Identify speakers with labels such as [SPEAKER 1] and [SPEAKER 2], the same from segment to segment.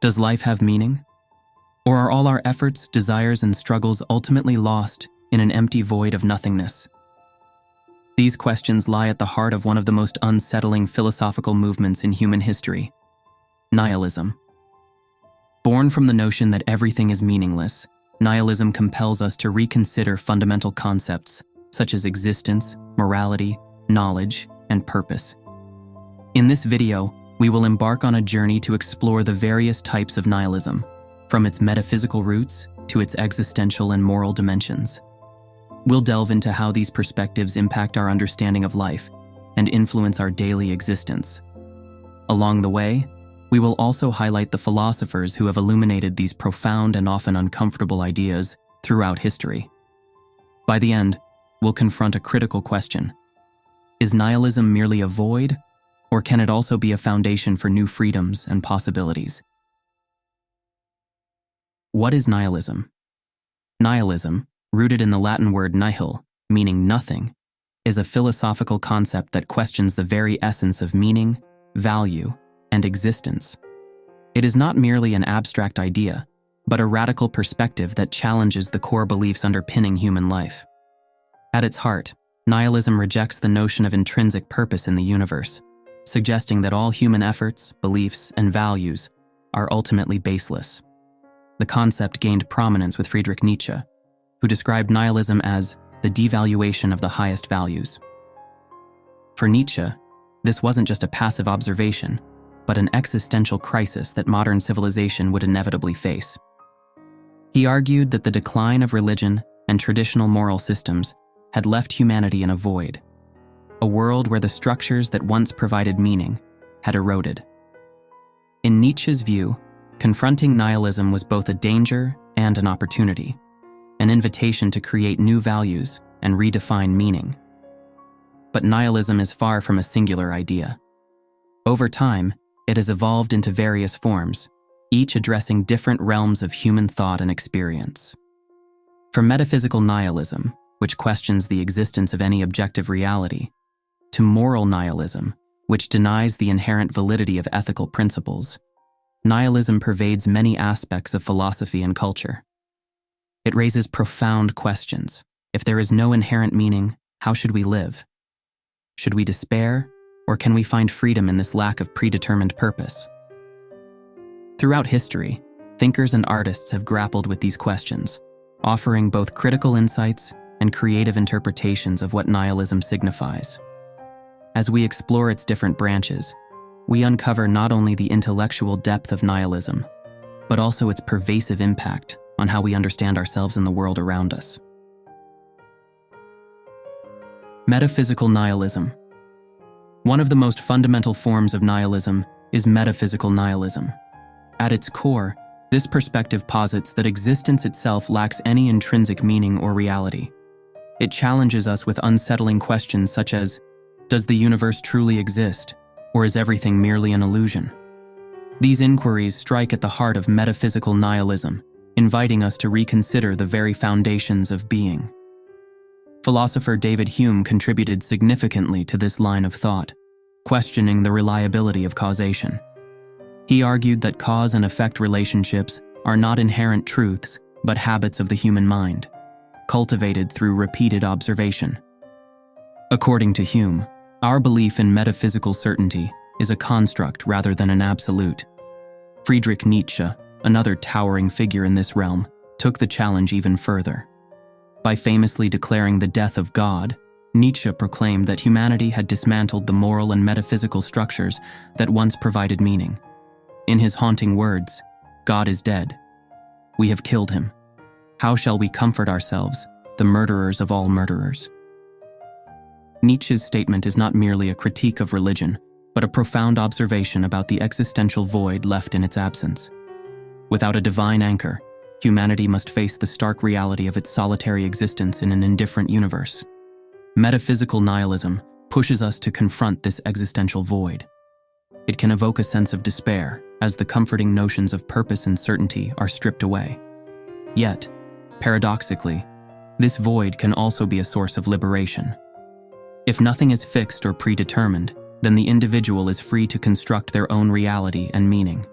[SPEAKER 1] Does life have meaning? Or are all our efforts, desires, and struggles ultimately lost in an empty void of nothingness? These questions lie at the heart of one of the most unsettling philosophical movements in human history: nihilism. Born from the notion that everything is meaningless, nihilism compels us to reconsider fundamental concepts such as existence, morality, knowledge, and purpose. In this video, we will embark on a journey to explore the various types of nihilism, from its metaphysical roots to its existential and moral dimensions. We'll delve into how these perspectives impact our understanding of life and influence our daily existence. Along the way, we will also highlight the philosophers who have illuminated these profound and often uncomfortable ideas throughout history. By the end, we'll confront a critical question: is nihilism merely a void, or can it also be a foundation for new freedoms and possibilities? What is nihilism? Nihilism, rooted in the Latin word nihil, meaning nothing, is a philosophical concept that questions the very essence of meaning, value, and existence. It is not merely an abstract idea, but a radical perspective that challenges the core beliefs underpinning human life. At its heart, nihilism rejects the notion of intrinsic purpose in the universe, suggesting that all human efforts, beliefs, and values are ultimately baseless. The concept gained prominence with Friedrich Nietzsche, who described nihilism as the devaluation of the highest values. For Nietzsche, this wasn't just a passive observation, but an existential crisis that modern civilization would inevitably face. He argued that the decline of religion and traditional moral systems had left humanity in a void, a world where the structures that once provided meaning had eroded. In Nietzsche's view, confronting nihilism was both a danger and an opportunity, an invitation to create new values and redefine meaning. But nihilism is far from a singular idea. Over time, it has evolved into various forms, each addressing different realms of human thought and experience. From metaphysical nihilism, which questions the existence of any objective reality, to moral nihilism, which denies the inherent validity of ethical principles, nihilism pervades many aspects of philosophy and culture. It raises profound questions. If there is no inherent meaning, how should we live? Should we despair, or can we find freedom in this lack of predetermined purpose? Throughout history, thinkers and artists have grappled with these questions, offering both critical insights and creative interpretations of what nihilism signifies. As we explore its different branches, we uncover not only the intellectual depth of nihilism, but also its pervasive impact on how we understand ourselves and the world around us. Metaphysical nihilism. One of the most fundamental forms of nihilism is metaphysical nihilism. At its core, this perspective posits that existence itself lacks any intrinsic meaning or reality. It challenges us with unsettling questions such as, does the universe truly exist, or is everything merely an illusion? These inquiries strike at the heart of metaphysical nihilism, inviting us to reconsider the very foundations of being. Philosopher David Hume contributed significantly to this line of thought, questioning the reliability of causation. He argued that cause and effect relationships are not inherent truths, but habits of the human mind, cultivated through repeated observation. According to Hume, our belief in metaphysical certainty is a construct rather than an absolute. Friedrich Nietzsche, another towering figure in this realm, took the challenge even further. By famously declaring the death of God, Nietzsche proclaimed that humanity had dismantled the moral and metaphysical structures that once provided meaning. In his haunting words, "God is dead. We have killed him. How shall we comfort ourselves, the murderers of all murderers?" Nietzsche's statement is not merely a critique of religion, but a profound observation about the existential void left in its absence. Without a divine anchor, humanity must face the stark reality of its solitary existence in an indifferent universe. Metaphysical nihilism pushes us to confront this existential void. It can evoke a sense of despair as the comforting notions of purpose and certainty are stripped away. Yet, paradoxically, this void can also be a source of liberation. If nothing is fixed or predetermined, then the individual is free to construct their own reality and meaning.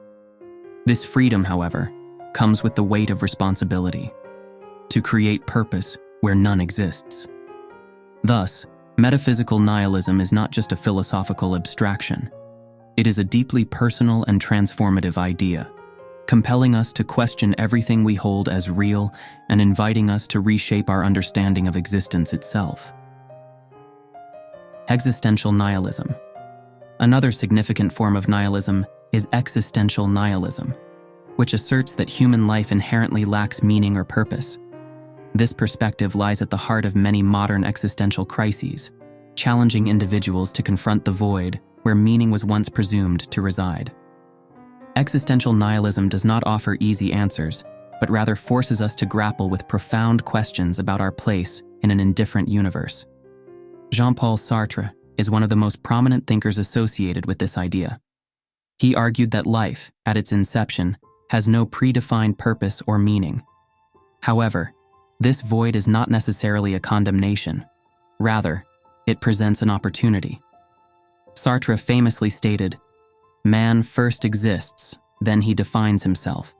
[SPEAKER 1] This freedom, however, comes with the weight of responsibility to create purpose where none exists. Thus, metaphysical nihilism is not just a philosophical abstraction. It is a deeply personal and transformative idea, compelling us to question everything we hold as real and inviting us to reshape our understanding of existence itself. Existential nihilism. Another significant form of nihilism is existential nihilism, which asserts that human life inherently lacks meaning or purpose. This perspective lies at the heart of many modern existential crises, challenging individuals to confront the void where meaning was once presumed to reside. Existential nihilism does not offer easy answers, but rather forces us to grapple with profound questions about our place in an indifferent universe. Jean-Paul Sartre is one of the most prominent thinkers associated with this idea. He argued that life, at its inception, has no predefined purpose or meaning. However, this void is not necessarily a condemnation. Rather, it presents an opportunity. Sartre famously stated, "Man first exists, then he defines himself."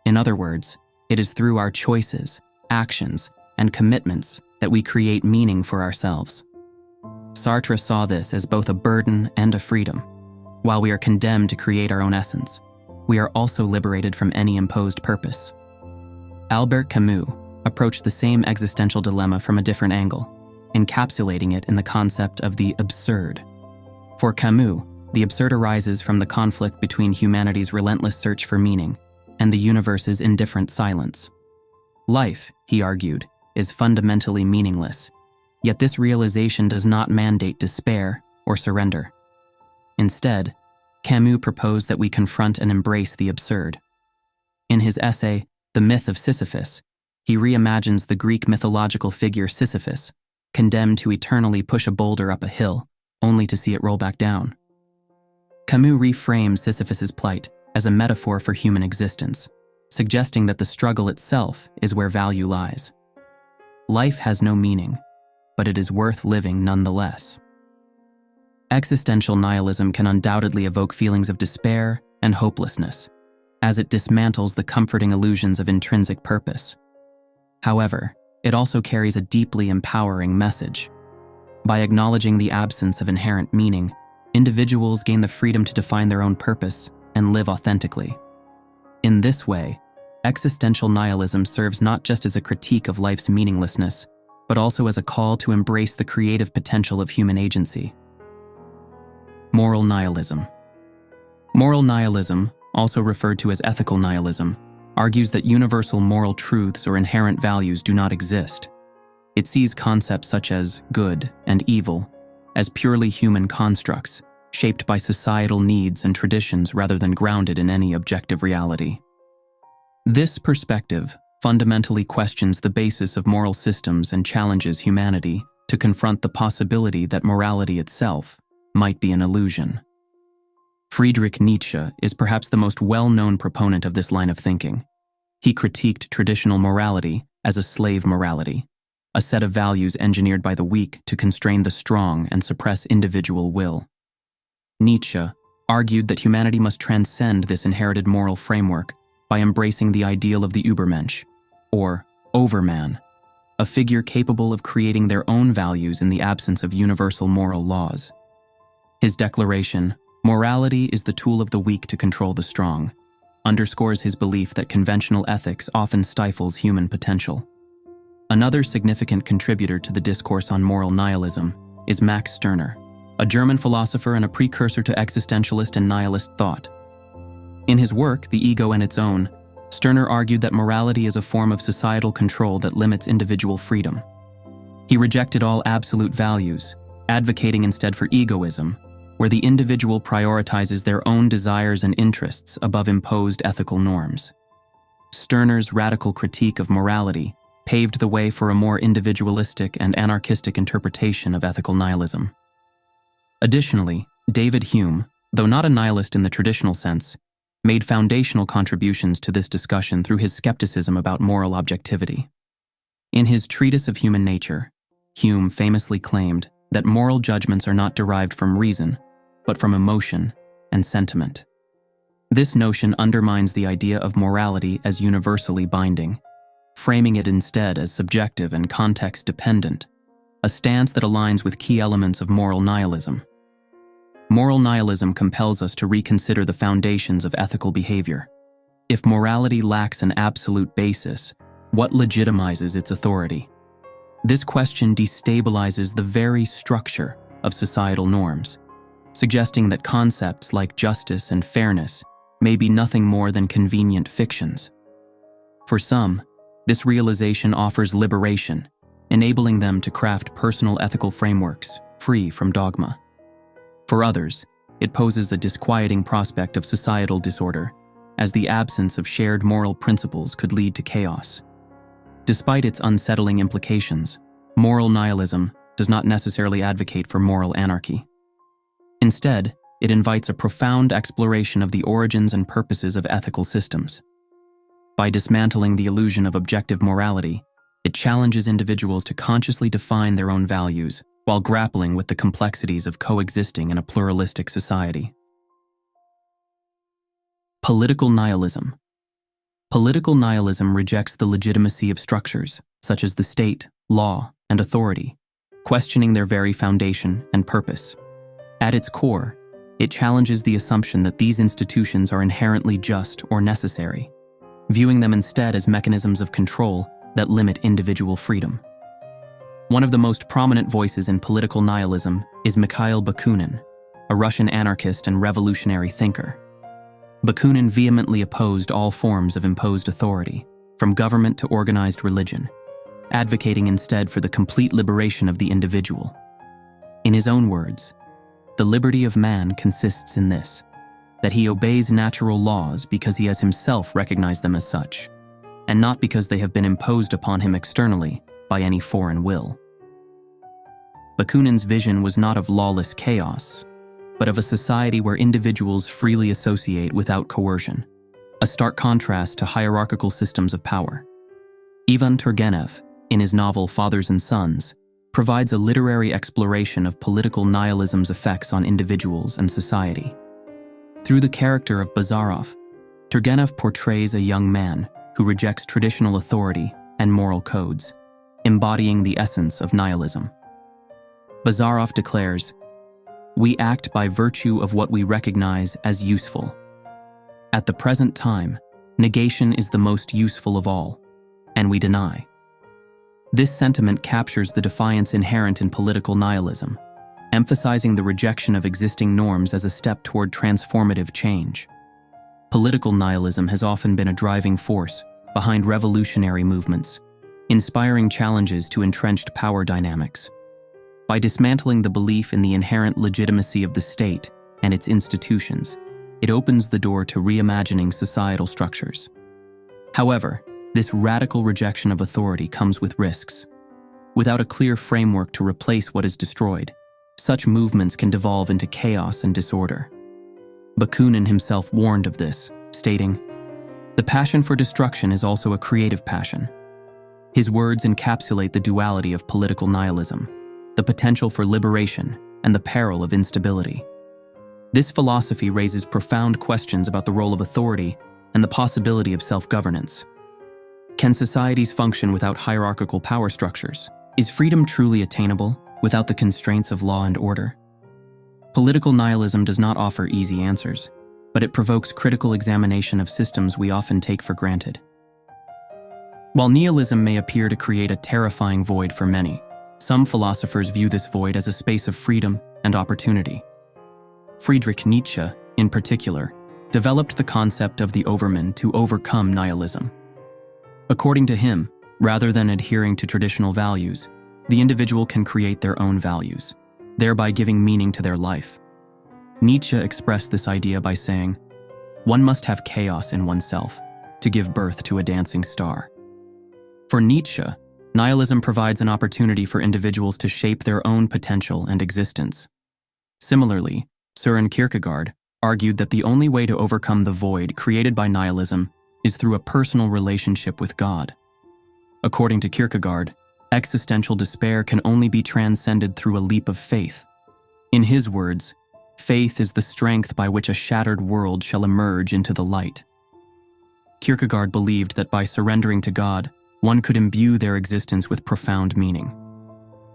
[SPEAKER 1] In other words, it is through our choices, actions, and commitments that we create meaning for ourselves. Sartre saw this as both a burden and a freedom. While we are condemned to create our own essence, we are also liberated from any imposed purpose. Albert Camus approached the same existential dilemma from a different angle, encapsulating it in the concept of the absurd. For Camus, the absurd arises from the conflict between humanity's relentless search for meaning and the universe's indifferent silence. Life, he argued, is fundamentally meaningless, yet this realization does not mandate despair or surrender. Instead, Camus proposed that we confront and embrace the absurd. In his essay, The Myth of Sisyphus, he reimagines the Greek mythological figure Sisyphus, condemned to eternally push a boulder up a hill, only to see it roll back down. Camus reframes Sisyphus's plight as a metaphor for human existence, suggesting that the struggle itself is where value lies. Life has no meaning, but it is worth living nonetheless. Existential nihilism can undoubtedly evoke feelings of despair and hopelessness, as it dismantles the comforting illusions of intrinsic purpose. However, it also carries a deeply empowering message. By acknowledging the absence of inherent meaning, individuals gain the freedom to define their own purpose and live authentically. In this way, existential nihilism serves not just as a critique of life's meaninglessness, but also as a call to embrace the creative potential of human agency. Moral nihilism. Moral nihilism, also referred to as ethical nihilism, argues that universal moral truths or inherent values do not exist. It sees concepts such as good and evil as purely human constructs, shaped by societal needs and traditions rather than grounded in any objective reality. This perspective fundamentally questions the basis of moral systems and challenges humanity to confront the possibility that morality itself might be an illusion. Friedrich Nietzsche is perhaps the most well-known proponent of this line of thinking. He critiqued traditional morality as a slave morality, a set of values engineered by the weak to constrain the strong and suppress individual will. Nietzsche argued that humanity must transcend this inherited moral framework by embracing the ideal of the Übermensch, or Overman, a figure capable of creating their own values in the absence of universal moral laws. His declaration, "Morality is the tool of the weak to control the strong," underscores his belief that conventional ethics often stifles human potential. Another significant contributor to the discourse on moral nihilism is Max Stirner, a German philosopher and a precursor to existentialist and nihilist thought. In his work, The Ego and Its Own, Stirner argued that morality is a form of societal control that limits individual freedom. He rejected all absolute values, advocating instead for egoism, where the individual prioritizes their own desires and interests above imposed ethical norms. Stirner's radical critique of morality paved the way for a more individualistic and anarchistic interpretation of ethical nihilism. Additionally, David Hume, though not a nihilist in the traditional sense, made foundational contributions to this discussion through his skepticism about moral objectivity. In his Treatise of Human Nature, Hume famously claimed that moral judgments are not derived from reason, but from emotion and sentiment. This notion undermines the idea of morality as universally binding, framing it instead as subjective and context-dependent, a stance that aligns with key elements of moral nihilism. Moral nihilism compels us to reconsider the foundations of ethical behavior. If morality lacks an absolute basis, what legitimizes its authority? This question destabilizes the very structure of societal norms, suggesting that concepts like justice and fairness may be nothing more than convenient fictions. For some, this realization offers liberation, enabling them to craft personal ethical frameworks free from dogma. For others, it poses a disquieting prospect of societal disorder, as the absence of shared moral principles could lead to chaos. Despite its unsettling implications, moral nihilism does not necessarily advocate for moral anarchy. Instead, it invites a profound exploration of the origins and purposes of ethical systems. By dismantling the illusion of objective morality, it challenges individuals to consciously define their own values while grappling with the complexities of coexisting in a pluralistic society. Political nihilism. Political nihilism rejects the legitimacy of structures, such as the state, law, and authority, questioning their very foundation and purpose. At its core, it challenges the assumption that these institutions are inherently just or necessary, viewing them instead as mechanisms of control that limit individual freedom. One of the most prominent voices in political nihilism is Mikhail Bakunin, a Russian anarchist and revolutionary thinker. Bakunin vehemently opposed all forms of imposed authority, from government to organized religion, advocating instead for the complete liberation of the individual. In his own words, the liberty of man consists in this, that he obeys natural laws because he has himself recognized them as such, and not because they have been imposed upon him externally by any foreign will. Bakunin's vision was not of lawless chaos, but of a society where individuals freely associate without coercion, a stark contrast to hierarchical systems of power. Ivan Turgenev, in his novel Fathers and Sons, provides a literary exploration of political nihilism's effects on individuals and society. Through the character of Bazarov, Turgenev portrays a young man who rejects traditional authority and moral codes, embodying the essence of nihilism. Bazarov declares, "We act by virtue of what we recognize as useful. At the present time, negation is the most useful of all, and we deny." This sentiment captures the defiance inherent in political nihilism, emphasizing the rejection of existing norms as a step toward transformative change. Political nihilism has often been a driving force behind revolutionary movements, inspiring challenges to entrenched power dynamics. By dismantling the belief in the inherent legitimacy of the state and its institutions, it opens the door to reimagining societal structures. However, this radical rejection of authority comes with risks. Without a clear framework to replace what is destroyed, such movements can devolve into chaos and disorder. Bakunin himself warned of this, stating, "The passion for destruction is also a creative passion." His words encapsulate the duality of political nihilism, the potential for liberation and the peril of instability. This philosophy raises profound questions about the role of authority and the possibility of self-governance. Can societies function without hierarchical power structures? Is freedom truly attainable without the constraints of law and order? Political nihilism does not offer easy answers, but it provokes critical examination of systems we often take for granted. While nihilism may appear to create a terrifying void for many, some philosophers view this void as a space of freedom and opportunity. Friedrich Nietzsche, in particular, developed the concept of the Overman to overcome nihilism. According to him, rather than adhering to traditional values, the individual can create their own values, thereby giving meaning to their life. Nietzsche expressed this idea by saying, "One must have chaos in oneself to give birth to a dancing star." For Nietzsche, nihilism provides an opportunity for individuals to shape their own potential and existence. Similarly, Søren Kierkegaard argued that the only way to overcome the void created by nihilism is through a personal relationship with God. According to Kierkegaard, existential despair can only be transcended through a leap of faith. In his words, Faith is the strength by which a shattered world shall emerge into the light. Kierkegaard believed that by surrendering to God, one could imbue their existence with profound meaning.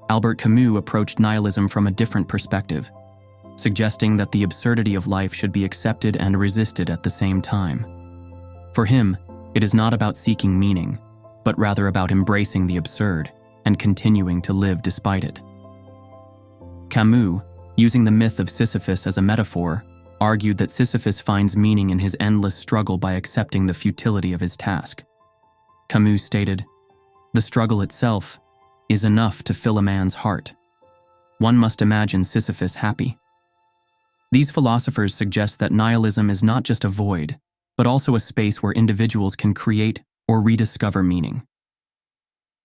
[SPEAKER 1] Albert Camus approached nihilism from a different perspective, suggesting that the absurdity of life should be accepted and resisted at the same time. For him, it is not about seeking meaning, but rather about embracing the absurd and continuing to live despite it. Camus, using the myth of Sisyphus as a metaphor, argued that Sisyphus finds meaning in his endless struggle by accepting the futility of his task. Camus stated, "The struggle itself is enough to fill a man's heart. One must imagine Sisyphus happy." These philosophers suggest that nihilism is not just a void, but also a space where individuals can create or rediscover meaning.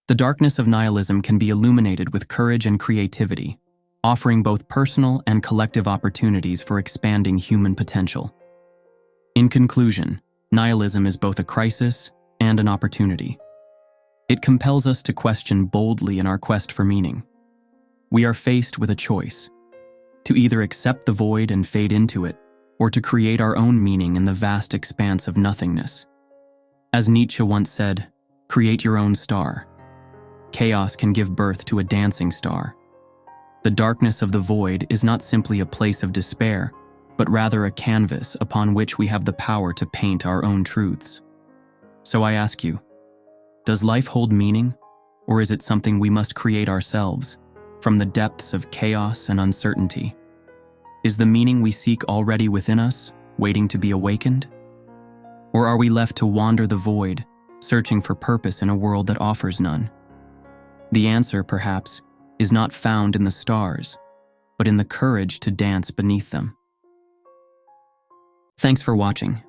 [SPEAKER 1] The darkness of nihilism can be illuminated with courage and creativity, offering both personal and collective opportunities for expanding human potential. In conclusion, nihilism is both a crisis and an opportunity. It compels us to question boldly in our quest for meaning. We are faced with a choice: to either accept the void and fade into it, or to create our own meaning in the vast expanse of nothingness. As Nietzsche once said, "Create your own star. Chaos can give birth to a dancing star." The darkness of the void is not simply a place of despair, but rather a canvas upon which we have the power to paint our own truths. So I ask you, does life hold meaning, or is it something we must create ourselves, from the depths of chaos and uncertainty? Is the meaning we seek already within us, waiting to be awakened? Or are we left to wander the void, searching for purpose in a world that offers none? The answer, perhaps, is not found in the stars, but in the courage to dance beneath them. Thanks for watching.